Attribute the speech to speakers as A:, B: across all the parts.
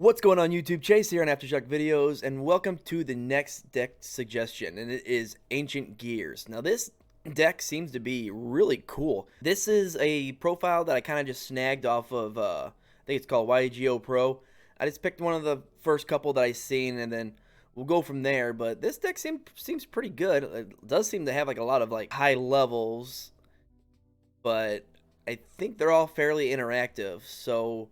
A: What's going on YouTube? Chase here on Aftershock videos, and welcome to the next deck suggestion, and it is Ancient Gears. Now this deck seems to be really cool. This is a profile that I kind of just snagged off of, I think it's called YGO Pro. I just picked one of the first couple that I seen, and then we'll go from there. But this deck seems pretty good. It does seem to have like a lot of like high levels, but I think they're all fairly interactive, so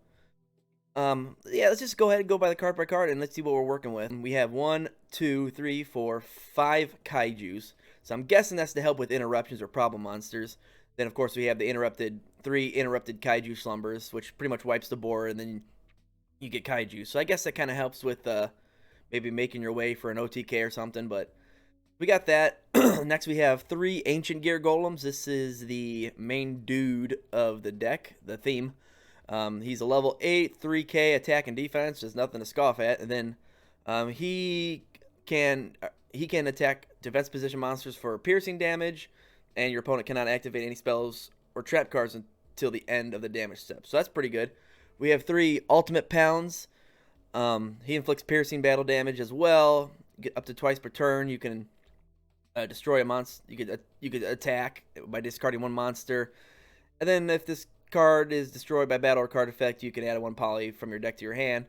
A: yeah, let's just go ahead and go by card and let's see what we're working with. We have 1, 2, 3, 4, 5 kaijus. So I'm guessing that's to help with interruptions or problem monsters. Then of course we have the 3 interrupted kaiju slumbers, which pretty much wipes the board, and then you get kaiju. So I guess that kind of helps with maybe making your way for an OTK or something, but we got that. Next we have 3 Ancient Gear Golems. This is the main dude of the deck, the theme. He's a level 8, 3k attack and defense, just nothing to scoff at. And then he can attack defense position monsters for piercing damage, and your opponent cannot activate any spells or trap cards until the end of the damage step. So that's pretty good. We have 3 Ultimate Pounds. He inflicts piercing battle damage as well. Get up to twice per turn. You can destroy a monster. You could attack by discarding 1 monster, and then if this card is destroyed by battle or card effect, you can add 1 poly from your deck to your hand.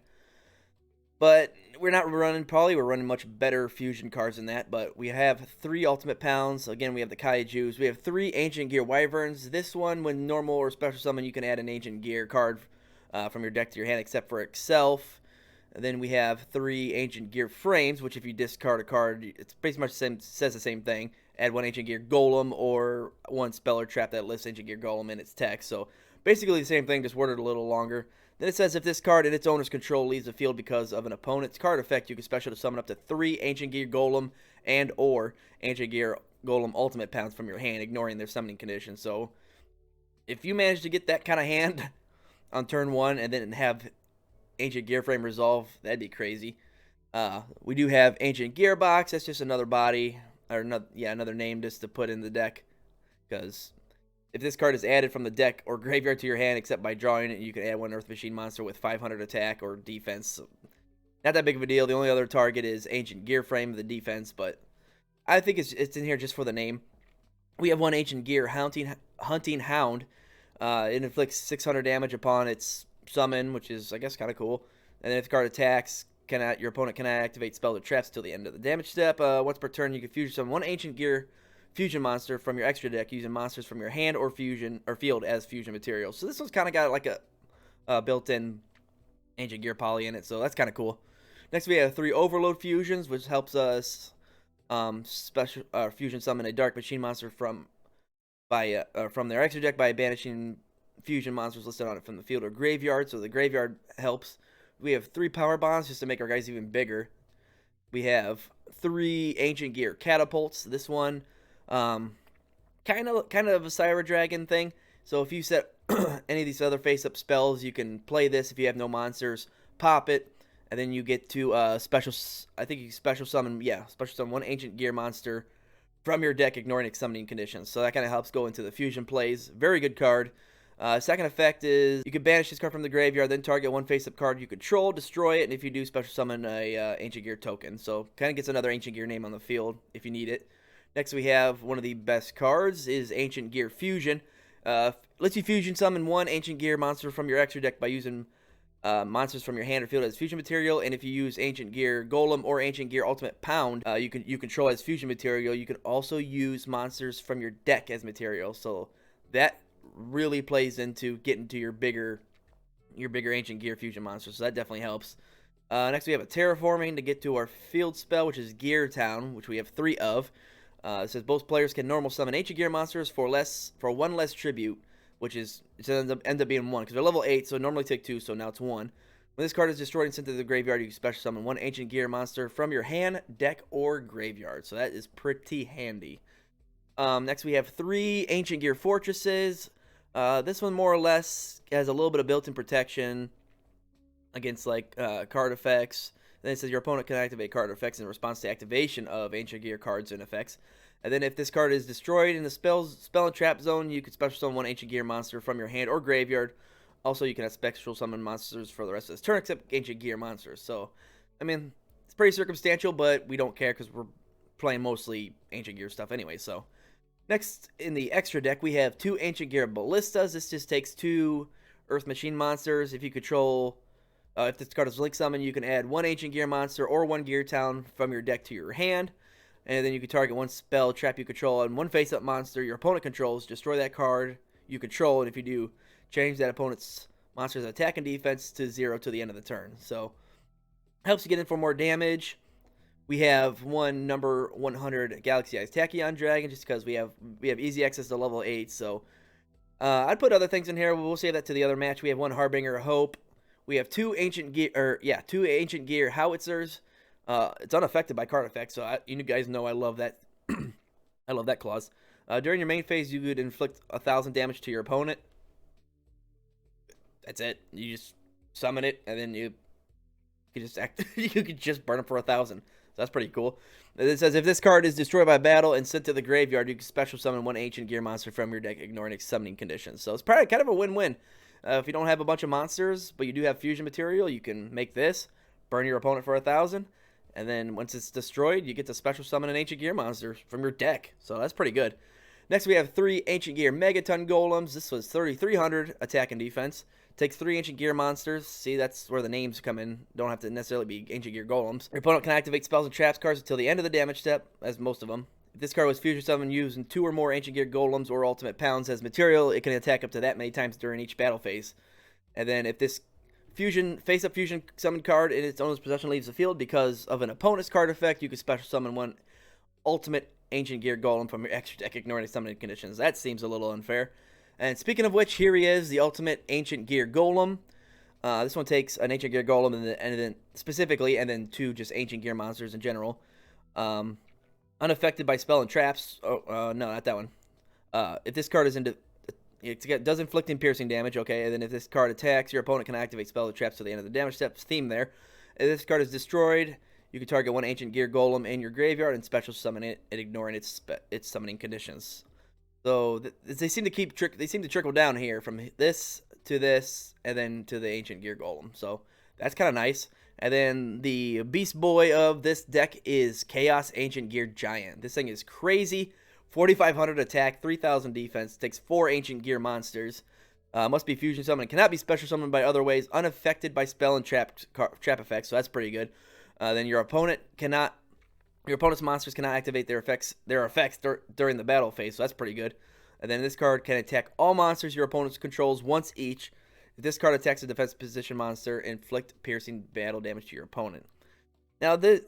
A: But we're not running poly, we're running much better fusion cards than that. But we have 3 Ultimate Pounds. Again, we have the kaijus. We have 3 Ancient Gear Wyverns. This one, when normal or special summon, you can add an Ancient Gear card from your deck to your hand, except for itself. And then we have 3 Ancient Gear Frames, which if you discard a card, it's pretty much says the same thing. Add 1 Ancient Gear Golem or 1 spell or trap that lists Ancient Gear Golem in its text. So basically the same thing, just worded a little longer. Then it says if this card in its owner's control leaves the field because of an opponent's card effect, you can special to summon up to 3 Ancient Gear Golem and or Ancient Gear Golem Ultimate Pounds from your hand, ignoring their summoning condition. So if you manage to get that kind of hand on turn 1 and then have Ancient Gear Frame resolve, that'd be crazy. We do have Ancient Gearbox. That's just another body, or another name just to put in the deck, because if this card is added from the deck or graveyard to your hand, except by drawing it, you can add 1 Earth Machine monster with 500 attack or defense. So not that big of a deal. The only other target is Ancient Gear Frame, the defense, but I think it's in here just for the name. We have 1 Ancient Gear Hunting Hound. It inflicts 600 damage upon its summon, which is, I guess, kind of cool. And then if the card attacks, your opponent cannot activate spells or traps till the end of the damage step. Once per turn, you can fusion summon 1 Ancient Gear fusion monster from your extra deck using monsters from your hand or field as fusion materials. So this one's kind of got like a built-in Ancient Gear poly in it, so that's kind of cool. Next we have 3 Overload Fusions, which helps us special fusion summon a Dark Machine monster from their extra deck by banishing fusion monsters listed on it from the field or graveyard. So the graveyard helps. We have 3 Power Bonds just to make our guys even bigger. We have 3 Ancient Gear Catapults. This one kind of a Cyber Dragon thing. So if you set any of these other face-up spells, you can play this if you have no monsters, pop it, and then you get to special summon 1 Ancient Gear monster from your deck, ignoring its summoning conditions. So that kind of helps go into the fusion plays. Very good card. Second effect is you can banish this card from the graveyard, then target 1 face-up card you control, destroy it, and if you do, special summon a Ancient Gear token. So kind of gets another Ancient Gear name on the field if you need it. Next we have one of the best cards is Ancient Gear Fusion. Lets you fusion summon 1 Ancient Gear monster from your extra deck by using monsters from your hand or field as fusion material, and if you use Ancient Gear Golem or Ancient Gear Ultimate Pound, you control as fusion material. You can also use monsters from your deck as material, so that really plays into getting to your bigger Ancient Gear fusion monsters, so that definitely helps. Next we have a Terraforming to get to our field spell, which is Gear Town, which we have 3 of. It says both players can normal summon Ancient Gear monsters for 1 less tribute, which is it ends up being 1 because they're level 8, so normally take 2, so now it's 1. When this card is destroyed and sent to the graveyard, you can special summon 1 Ancient Gear monster from your hand, deck, or graveyard. So that is pretty handy. Next we have 3 Ancient Gear Fortresses. This one more or less has a little bit of built-in protection against like card effects. Then it says your opponent can activate card effects in response to activation of Ancient Gear cards and effects. And then if this card is destroyed in the spell and trap zone, you can special summon 1 Ancient Gear monster from your hand or graveyard. Also, you can have special summon monsters for the rest of this turn, except Ancient Gear monsters. So, I mean, it's pretty circumstantial, but we don't care because we're playing mostly Ancient Gear stuff anyway. So, next in the extra deck, we have 2 Ancient Gear Ballistas. This just takes 2 Earth Machine monsters. If you control, if this card is Link Summon, you can add 1 Ancient Gear monster or 1 Gear Town from your deck to your hand. And then you can target 1 spell, trap you control, and 1 face-up monster your opponent controls. Destroy that card you control, and if you do, change that opponent's monster's attack and defense to 0 to the end of the turn. So, helps you get in for more damage. We have 1 number 100 Galaxy Eyes Tachyon Dragon, just because we have easy access to level 8. So, I'd put other things in here. We'll save that to the other match. We have 1 Harbinger Hope. We have 2 Ancient Gear Howitzers. It's unaffected by card effects, so you guys know I love that. I love that clause. During your main phase, you could inflict 1,000 damage to your opponent. That's it. You just summon it, and then you could just you could just burn it for 1,000. So that's pretty cool. It says if this card is destroyed by battle and sent to the graveyard, you can special summon 1 Ancient Gear monster from your deck, ignoring its summoning conditions. So it's probably kind of a win-win. If you don't have a bunch of monsters, but you do have fusion material, you can make this, burn your opponent for 1,000. And then once it's destroyed, you get to special summon an Ancient Gear monster from your deck. So that's pretty good. Next, we have 3 Ancient Gear Megaton Golems. This was 3,300 attack and defense. Takes 3 Ancient Gear monsters. See, that's where the names come in. Don't have to necessarily be Ancient Gear Golems. Your opponent can activate spells and traps cards until the end of the damage step, as most of them. If this card was fusion summoned using 2 or more Ancient Gear Golems or Ultimate Pounds as material, it can attack up to that many times during each battle phase. And then if this face-up fusion summon card in its owner's possession leaves the field because of an opponent's card effect, you can special summon 1 Ultimate Ancient Gear Golem from your extra deck, ignoring summoning conditions. That seems a little unfair. And speaking of which, here he is, the Ultimate Ancient Gear Golem. This one takes an Ancient Gear Golem and then specifically, and then 2 just Ancient Gear monsters in general. Unaffected by spell and traps. Oh, no, not that one. If this card is into... It does inflicting piercing damage, okay, and then if this card attacks, your opponent can activate spell or traps to the end of the damage step. Theme there. If this card is destroyed, you can target 1 Ancient Gear Golem in your graveyard and special summon it, and ignoring its summoning conditions. So they seem to trickle down here from this, and then to the Ancient Gear Golem. So that's kind of nice. And then the beast boy of this deck is Chaos Ancient Gear Giant. This thing is crazy. 4,500 attack, 3,000 defense, takes 4 Ancient Gear monsters, must be fusion summoned, cannot be special summoned by other ways, unaffected by spell and trap effects, so that's pretty good. Then your opponent's monsters cannot activate their effects during the battle phase, so that's pretty good. And then this card can attack all monsters your opponent controls once each. If this card attacks a defense position monster, inflict piercing battle damage to your opponent. Now the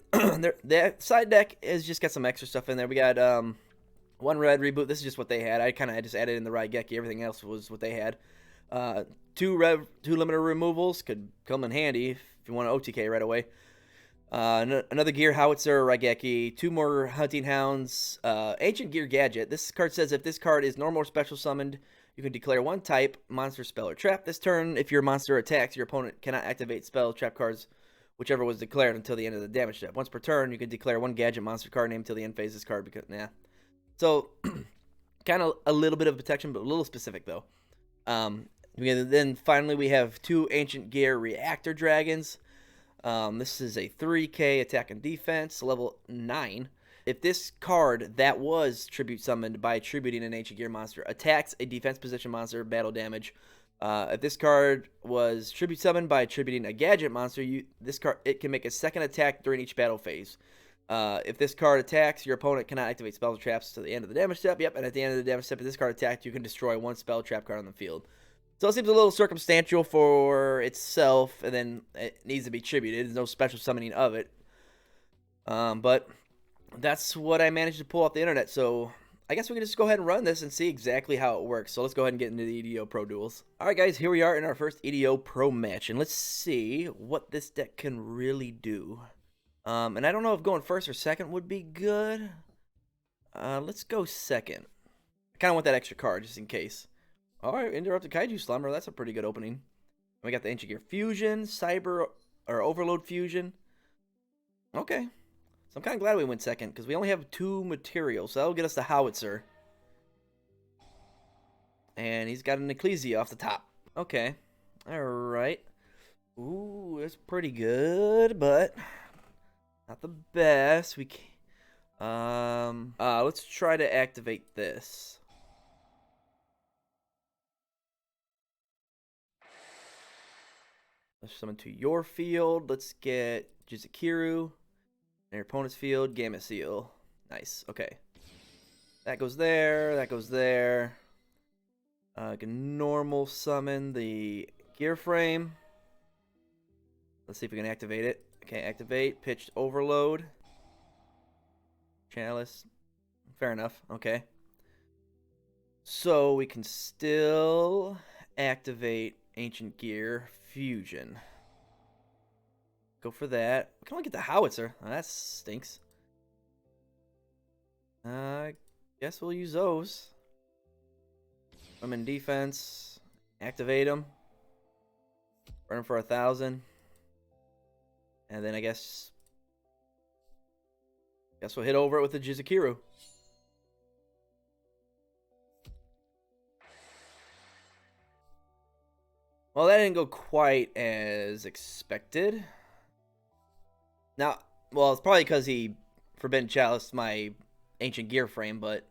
A: side deck has just got some extra stuff in there. We got 1 red reboot. This is just what they had. I kind of just added in the Raigeki. Everything else was what they had. 2 limiter removals could come in handy if you want to OTK right away. Another Gear Howitzer Raigeki. 2 more Hunting Hounds. Ancient Gear Gadget. This card says if this card is normal or special summoned, you can declare 1 type, monster, spell, or trap. This turn, if your monster attacks, your opponent cannot activate spell, trap cards, whichever was declared until the end of the damage step. Once per turn, you can declare 1 gadget monster card name until the end phase of this card. So, kind of a little bit of protection, but a little specific, though. Then, finally, we have 2 Ancient Gear Reactor Dragons. This is a 3k attack and defense, level 9. If this card that was tribute summoned by tributing an Ancient Gear monster attacks a defense position monster, battle damage. If this card was tribute summoned by tributing a gadget monster, it can make a second attack during each battle phase. If this card attacks, your opponent cannot activate spell or traps to the end of the damage step. Yep, and at the end of the damage step, if this card attacked, you can destroy 1 spell trap card on the field. So it seems a little circumstantial for itself, and then it needs to be tributed. There's no special summoning of it. But that's what I managed to pull off the internet, so I guess we can just go ahead and run this and see exactly how it works. So let's go ahead and get into the EDO Pro Duels. Alright guys, here we are in our first EDO Pro match, and let's see what this deck can really do. And I don't know if going first or second would be good. Let's go second. I kind of want that extra card just in case. Alright, Interrupted Kaiju Slumber. That's a pretty good opening. We got the Ancient Gear Fusion, Cyber, or Overload Fusion. Okay. So I'm kind of glad we went second, because we only have 2 materials. So that'll get us the Howitzer. And he's got an Ecclesia off the top. Okay. Alright. Ooh, it's pretty good, but not the best. We can let's try to activate this. Let's summon to your field. Let's get Jizukiru. And your opponent's field, Gamma Seal. Nice. Okay. That goes there. That goes there. Can normal summon the gear frame. Let's see if we can activate it. Okay, activate. Pitched overload. Chalice. Fair enough. Okay. So we can still activate Ancient Gear Fusion. Go for that. We can only get the Howitzer. Oh, that stinks. Guess we'll use those. I'm in defense. Activate them. Burn them for 1,000. And then I guess we'll hit over it with the Jizukiru. Well, that didn't go quite as expected. Now, well, it's probably because he Forbidden Chalice my Ancient Gear frame, but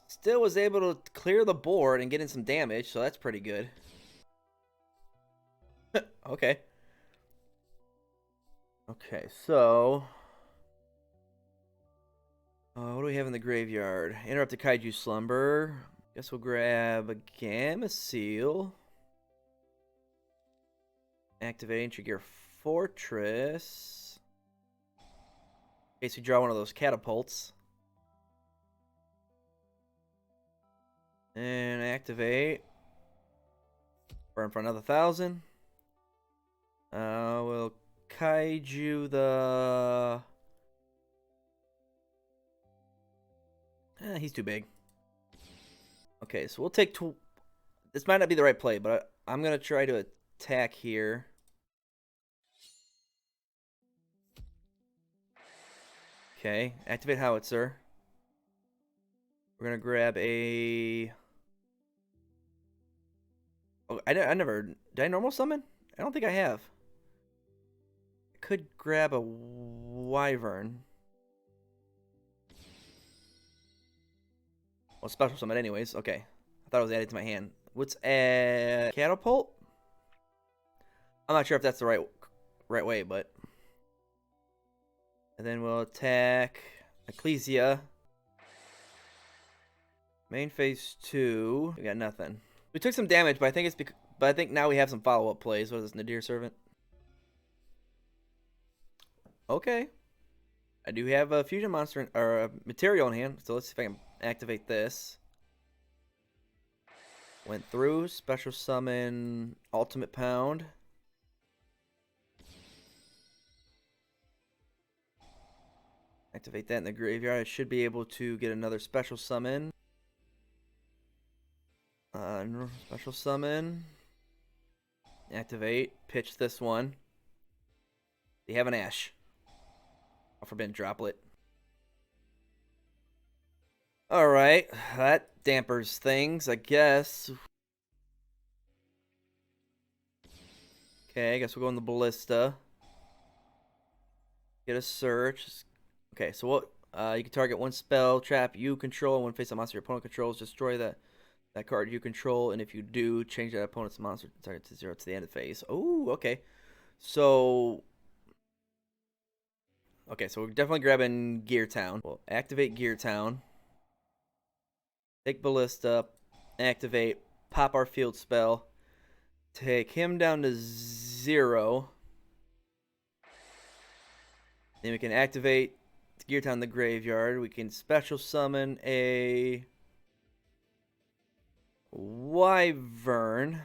A: still was able to clear the board and get in some damage, so that's pretty good. Okay. Okay, so what do we have in the graveyard? Interrupted Kaiju Slumber. Guess we'll grab a Gamma Seal. Activate Ancient Gear Fortress. In case we draw one of those catapults. And activate. Burn for another 1,000. We'll Kaiju the... he's too big. Okay, so we'll take two. This might not be the right play, but I'm going to try to attack here. Okay, activate Howitzer. We're going to grab a... Oh, I never... Did I normal summon? I don't think I have. I could grab a Wyvern. Well, special summon anyways. Okay. I thought it was added to my hand. What's a catapult? I'm not sure if that's the right way, but... And then we'll attack Ecclesia. Main phase 2. We got nothing. We took some damage, but I think it's but I think now we have some follow-up plays. What is this, Nadir Servant? Okay. I do have a fusion monster or a material in hand, so let's see if I can activate this. Went through, special summon, ultimate pound. Activate that in the graveyard. I should be able to get another special summon. Special summon. Activate. Pitch this one. They have an Ash. A Forbidden Droplet. Alright. That dampers things, I guess. Okay, I guess we'll go in the Ballista. Get a search. Okay, so what? You can target one spell, trap you control, when face a monster your opponent controls, destroy that card you control, and if you do, change that opponent's monster target to 0 to the end of the phase. Oh, okay. So, okay, so we're definitely grabbing Gear Town. We'll activate Gear Town. Take Ballista. Activate. Pop our field spell. Take him down to 0. Then we can activate Gear Town in the graveyard. We can special summon a Wyvern.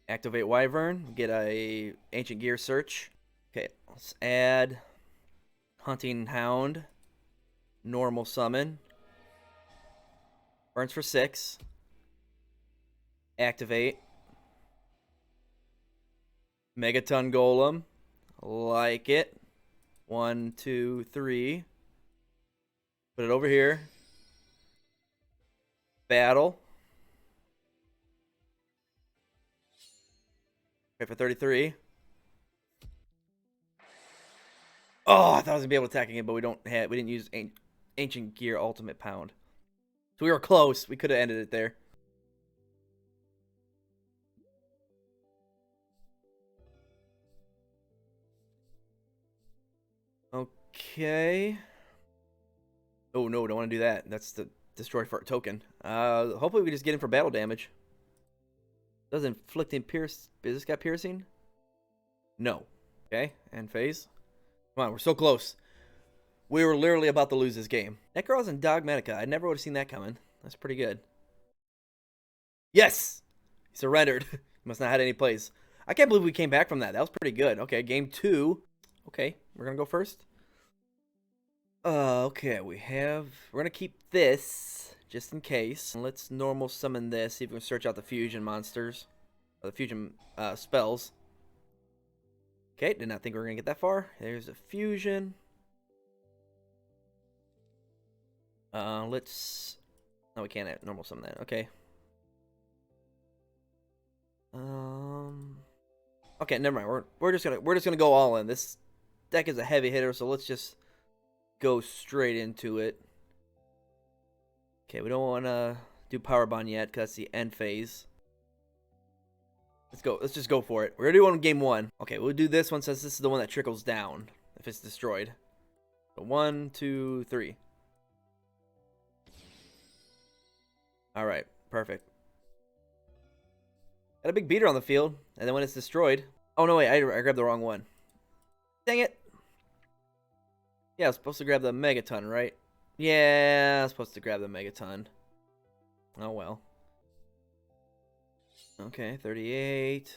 A: Activate Wyvern. Get a Ancient Gear Search. Okay, let's add Hunting Hound. Normal summon. Burns for 6. Activate. Megaton Golem. Like it. 1, 2, 3. Put it over here. Battle. Okay, for 33. Oh, I thought I was gonna be able to attack again, but we didn't use Ancient Gear Ultimate Pound. So we were close. We could have ended it there. Okay. Oh no, don't want to do that. That's the destroy for a token. Hopefully we just get in for battle damage. Does inflicting pierce? Is this got piercing? No. Okay, and phase. Come on, we're so close. We were literally about to lose this game. Necros and Dogmatica. I never would have seen that coming. That's pretty good. Yes! He surrendered. He must not have had any plays. I can't believe we came back from that. That was pretty good. Okay, game 2. Okay, we're going to go first. Okay, we're going to keep this just in case. Let's normal summon this. See if we can search out the fusion monsters. Or the fusion spells. Okay, did not think we were going to get that far. There's a fusion. Let's... No, we can't normal summon that. Okay. Okay, never mind. We're just gonna go all in. This deck is a heavy hitter, so let's just go straight into it. Okay, we don't want to do Power Bond yet because that's the end phase. Let's go. Let's just go for it. We're gonna do one game 1. Okay, we'll do this one since this is the one that trickles down if it's destroyed. So 1, 2, 3. All right, perfect. Got a big beater on the field, and then when it's destroyed... Oh, no, wait, I grabbed the wrong one. Dang it. Yeah, I was supposed to grab the Megaton, right? Yeah, I was supposed to grab the Megaton. Oh, well. Okay, 38,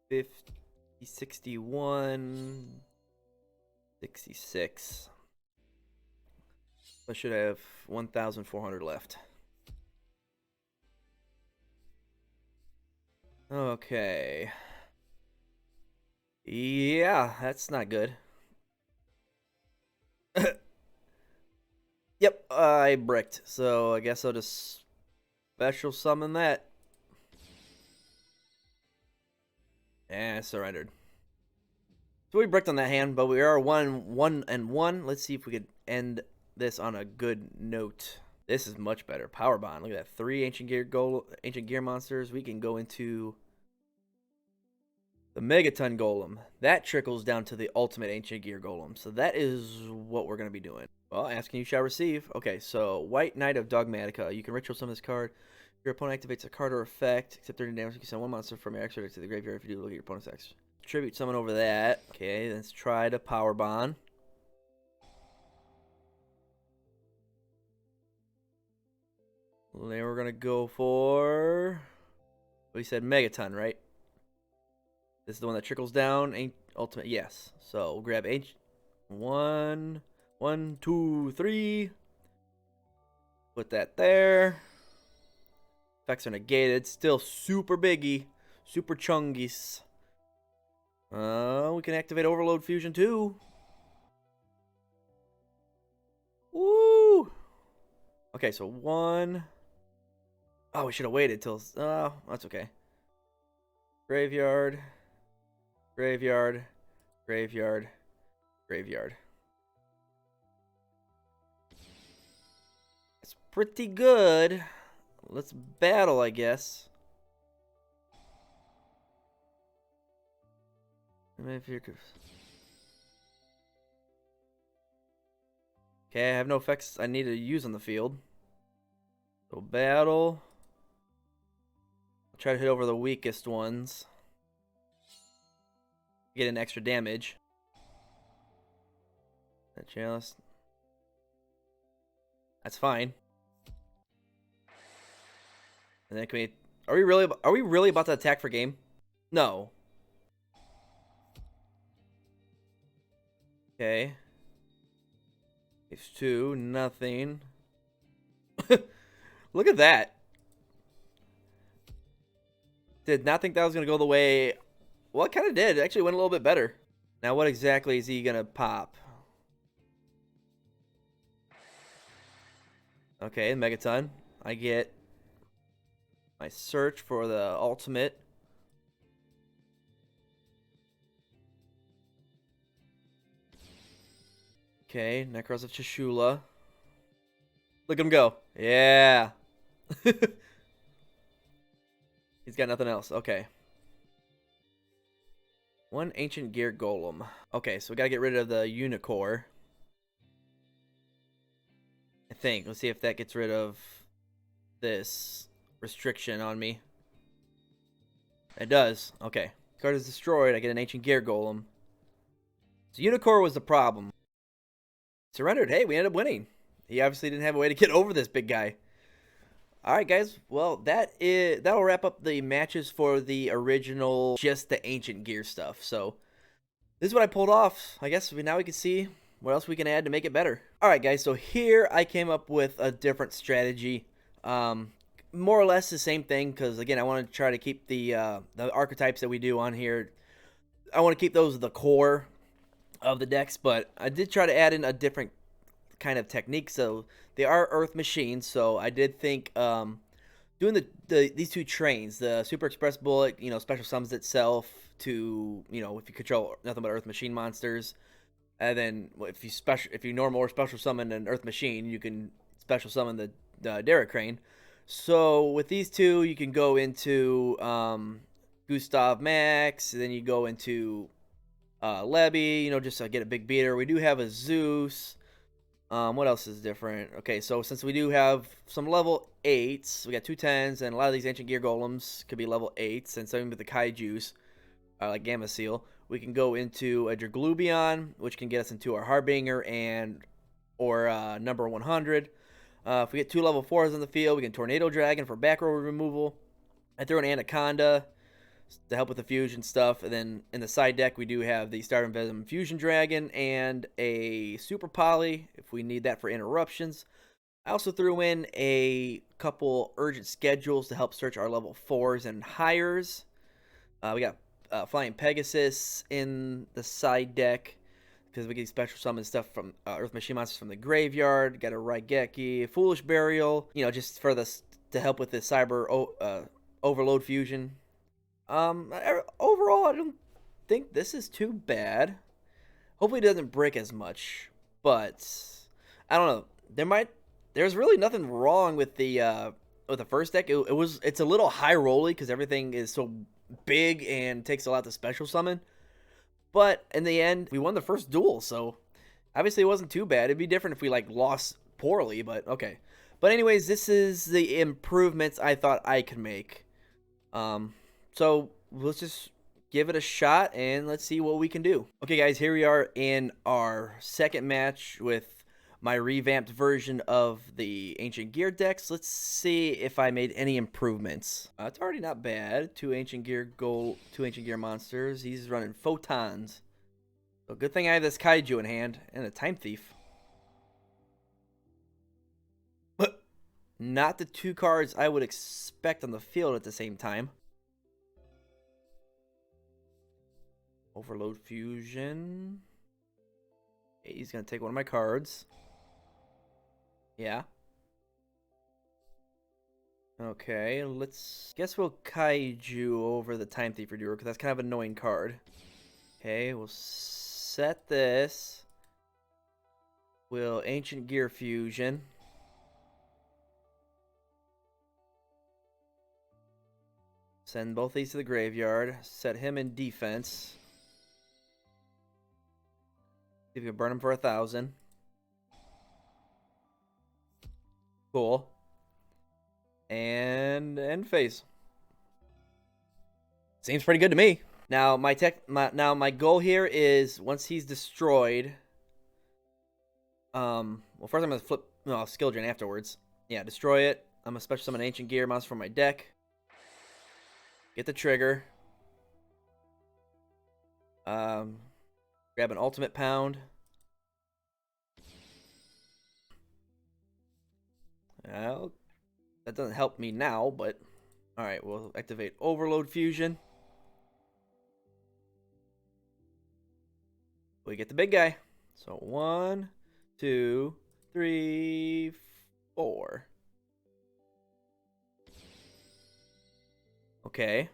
A: 50, 61, 66. I should have 1,400 left. Okay. Yeah, that's not good. Yep, I bricked. So I guess I'll just special summon that. And I surrendered. So we bricked on that hand, but we are 1-1. Let's see if we could end this on a good note. This is much better. Power Bond. Look at that. 3 ancient gear monsters. We can go into the Megaton Golem. That trickles down to the ultimate ancient gear golem. So that is what we're going to be doing. Well, asking you shall receive. Okay, so White Knight of Dogmatica. You can ritual summon this card. Your opponent activates a card or effect. Except 30 damage, you can send one monster from your extra deck to the graveyard. If you do, look at your opponent's X. Tribute summon over that. Okay, let's try to Power Bond. Then we're going to go for... What he said, Megaton, right? This is the one that trickles down. Ain't ultimate, yes. So we'll grab H. 1, 2, 3. Put that there. Effects are negated. Still super biggie. Super chungies. We can activate Overload Fusion too. Woo! Okay, so 1. Oh, we should have waited till... Oh, that's okay. Graveyard. Graveyard. Graveyard. Graveyard. It's pretty good. Let's battle, I guess. Okay, I have no effects I need to use on the field. So battle. I'll try to hit over the weakest ones. Get an extra damage. That chalice. That's fine. And then can we... Are we really about to attack for game? No. Okay. Phase 2, nothing. Look at that. Did not think that was going to go the way... Well, it kind of did. It actually went a little bit better. Now, what exactly is he going to pop? Okay, Megaton. I get my search for the ultimate. Okay, Necros of Chishula. Look at him go. Yeah. He's got nothing else. Okay. One Ancient Gear Golem. Okay, so we gotta get rid of the Unicore. I think. Let's see if that gets rid of this restriction on me. It does. Okay. Card is destroyed. I get an Ancient Gear Golem. So Unicore was the problem. Surrendered. Hey, we ended up winning. He obviously didn't have a way to get over this big guy. Alright guys, well that'll wrap up the matches for the original, just the Ancient Gear stuff. So this is what I pulled off. I guess now we can see what else we can add to make it better. Alright guys, so here I came up with a different strategy. More or less the same thing, because again I want to try to keep the archetypes that we do on here. I want to keep those the core of the decks, but I did try to add in a different kind of technique. So they are Earth machines, so I did think doing these two trains, the Super Express Bullet, special summons itself to, if you control nothing but Earth machine monsters, and then if you normal or special summon an Earth machine, you can special summon the Derek Crane. So with these two, you can go into Gustav Max, then you go into Levy, just to get a big beater. We do have a Zeus. What else is different? Okay, so since we do have some level 8s, we got 2 10s, and a lot of these Ancient Gear Golems could be level 8s, and same with the Kaijus, like Gamma Seal. We can go into a Draglubion, which can get us into our Harbinger or number 100. If we get 2 level 4s on the field, we can Tornado Dragon for back row removal. I throw an Anaconda to help with the fusion stuff, and then in the side deck we do have the Starving Venom Fusion Dragon and a Super Poly if we need that for interruptions. I also threw in a couple urgent schedules to help search our level 4s and highers. We got Flying Pegasus in the side deck because we can special summon stuff from Earth Machine Monsters from the graveyard. Got a Raigeki, Foolish Burial, just for this to help with the Cyber Overload Fusion. Overall, I don't think this is too bad. Hopefully it doesn't break as much, but I don't know. There's really nothing wrong with the first deck. It's a little high rolly because everything is so big and takes a lot to special summon. But in the end, we won the first duel, so obviously it wasn't too bad. It'd be different if we lost poorly, but okay. But anyways, this is the improvements I thought I could make. So let's just give it a shot and let's see what we can do. Okay guys, here we are in our second match with my revamped version of the Ancient Gear decks. Let's see if I made any improvements. It's already not bad. 2 Ancient Gear monsters. He's running Photons. So good thing I have this Kaiju in hand and a Time Thief. But not the 2 cards I would expect on the field at the same time. Overload Fusion. Okay, he's going to take one of my cards. Yeah. Okay, guess we'll Kaiju over the Time Thief Redoer, because that's kind of an annoying card. Okay, we'll set this. We'll Ancient Gear Fusion. Send both these to the graveyard. Set him in defense. See if we can burn him for 1,000. Cool. And end phase. Seems pretty good to me. Now my goal here is once he's destroyed. Well, first I'm gonna skill drain afterwards. Yeah, destroy it. I'm gonna special summon an Ancient Gear monster from my deck. Get the trigger. Grab an Ultimate Pound. Well, that doesn't help me now, but alright, we'll activate Overload Fusion. We get the big guy. So 1, 2, 3, 4. Okay.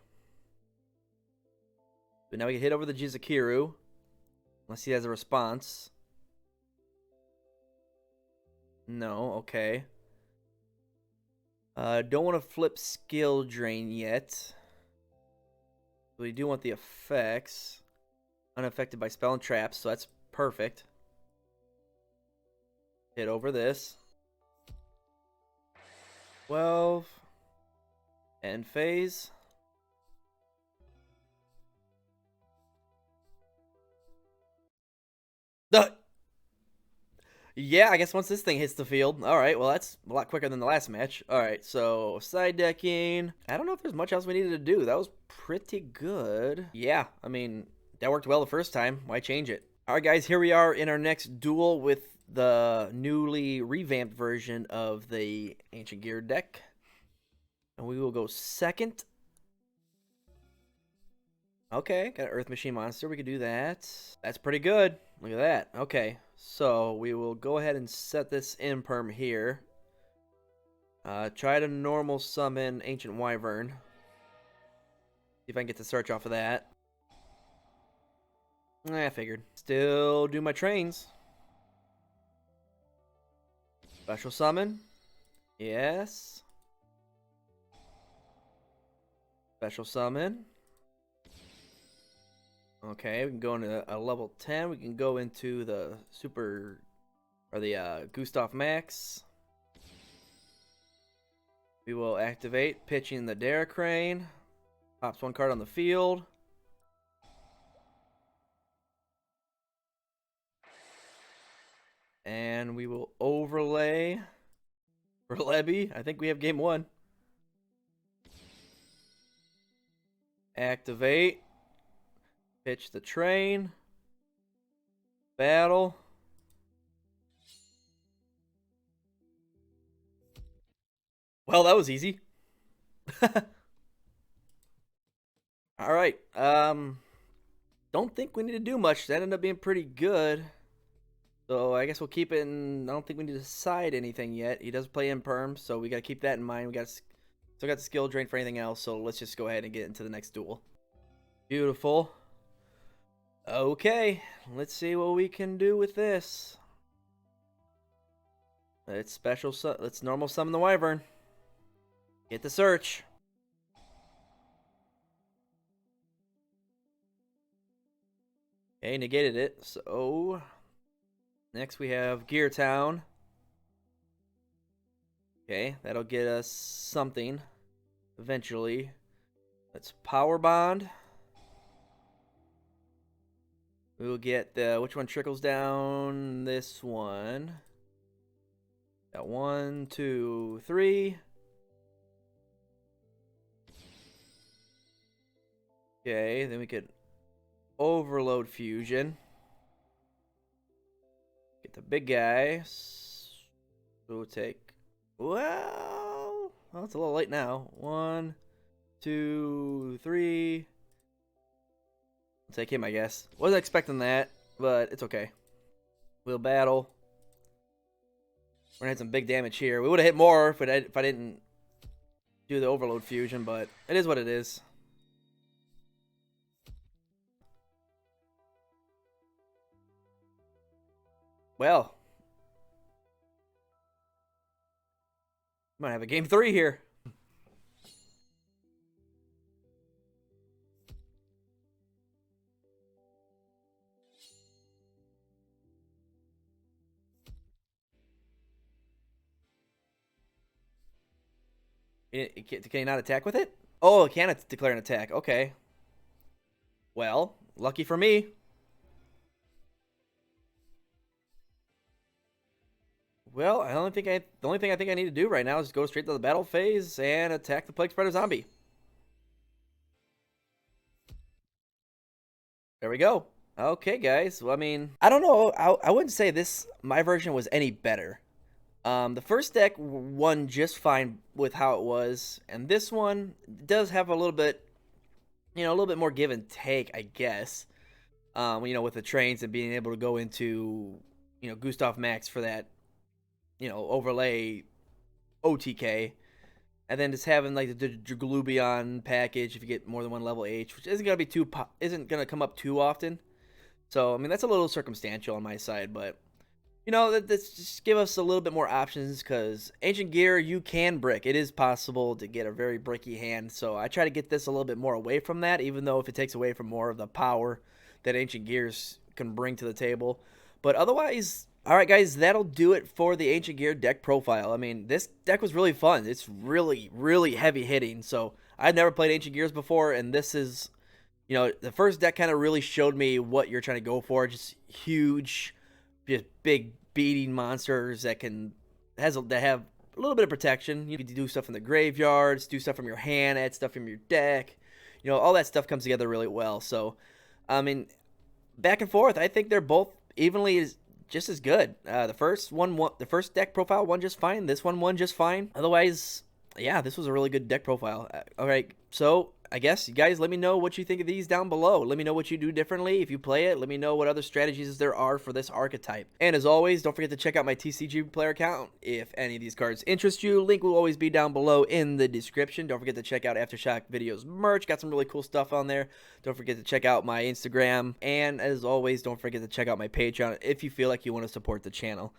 A: But now we can hit over the Jizukiru. Unless he has a response. No, okay. Don't want to flip skill drain yet. We do want the effects. Unaffected by spell and traps, so that's perfect. Hit over this. 12. End phase. Yeah, I guess once this thing hits the field. Alright, well that's a lot quicker than the last match. Alright, so side decking. I don't know if there's much else we needed to do. That was pretty good. Yeah, I mean, that worked well the first time. Why change it? Alright guys, here we are in our next duel with the newly revamped version of the Ancient Gear deck. And we will go second. Okay, got an Earth Machine Monster. We could do that. That's pretty good. Look at that. Okay, so we will go ahead and set this imperm here. Try to normal summon Ancient Wyvern. See if I can get the search off of that. I figured. Still do my trains. Special summon. Yes. Special summon. Okay, we can go into a level 10. We can go into the super, or the Gustav Max. We will activate pitching the Daracrane. Pops one card on the field. And we will overlay for Lebby. I think we have game 1. Activate. Pitch the train. Battle. Well, that was easy. Alright. Don't think we need to do much. That ended up being pretty good. So I guess we'll keep it, and I don't think we need to decide anything yet. He does play imperm, so we got to keep that in mind. We got still got the skill drain for anything else, so let's just go ahead and get into the next duel. Beautiful. Okay, let's see what we can do with this. Let's normal summon the Wyvern. Get the search. Okay, negated it. So next we have Gear Town. Okay, that'll get us something eventually. Let's Power Bond. We will get the, which one trickles down? This one. Got 1, 2, 3. Okay, then we could Overload Fusion. Get the big guy. So we'll take, well, it's a little late now. 1, 2, 3. I'll take him, I guess. Wasn't expecting that, but it's okay. We'll battle. We're gonna hit some big damage here. We would have hit more if I didn't do the Overload Fusion, but it is what it is. Well, might have a game 3 here. Can he not attack with it? Oh, it can declare an attack. Okay. Well, lucky for me. Well, the only thing I think I need to do right now is go straight to the battle phase and attack the Plague Spreader zombie. There we go. Okay, guys. Well, I mean, I don't know. I wouldn't say my version was any better. The first deck won just fine with how it was, and this one does have a little bit, a little bit more give and take, I guess. With the trains and being able to go into, Gustav Max for that, overlay OTK, and then just having like the Glubion package if you get more than one level H, which isn't gonna come up too often. So I mean that's a little circumstantial on my side, but you know, that's just give us a little bit more options, because Ancient Gear, you can brick. It is possible to get a very bricky hand, so I try to get this a little bit more away from that, even though if it takes away from more of the power that Ancient Gears can bring to the table. But otherwise, all right, guys, that'll do it for the Ancient Gear deck profile. I mean, this deck was really fun. It's really, really heavy hitting, so I've never played Ancient Gears before, and this is, you know, the first deck kind of really showed me what you're trying to go for. Just huge, just big beating monsters that that have a little bit of protection. You can do stuff in the graveyards, do stuff from your hand, add stuff from your deck. You know, all that stuff comes together really well. So, I mean, back and forth, I think they're both evenly just as good. The first deck profile won just fine. This one won just fine. Otherwise, yeah, this was a really good deck profile. All right, so I guess you guys let me know what you think of these down below. Let me know what you do differently if you play it. Let me know what other strategies there are for this archetype. And as always, don't forget to check out my TCGPlayer account if any of these cards interest you. Link will always be down below in the description. Don't forget to check out Aftershock Videos merch. Got some really cool stuff on there. Don't forget to check out my Instagram. And as always, don't forget to check out my Patreon if you feel like you want to support the channel.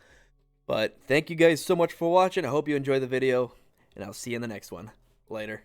A: But thank you guys so much for watching. I hope you enjoyed the video, and I'll see you in the next one. Later.